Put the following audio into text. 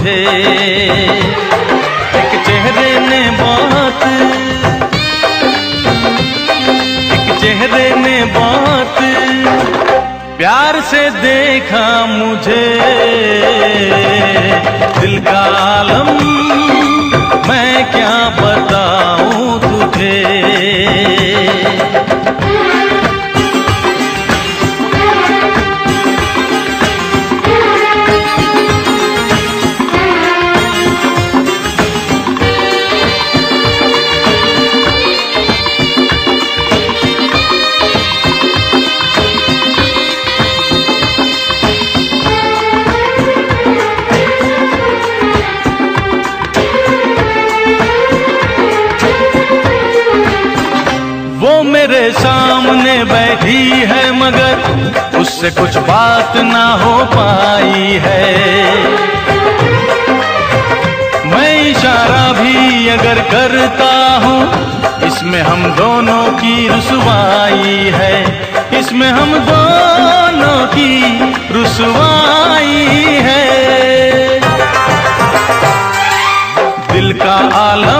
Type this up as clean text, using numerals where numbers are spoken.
तुझे। एक चेहरे ने बहुत प्यार से देखा मुझे। दिल का आलम मैं क्या बताऊं तुझे। मेरे सामने बैठी है मगर उससे कुछ बात ना हो पाई है। मैं इशारा भी अगर करता हूँ इसमें हम दोनों की रुसवाई है। इसमें हम दोनों की रुसवाई है। दिल का आलम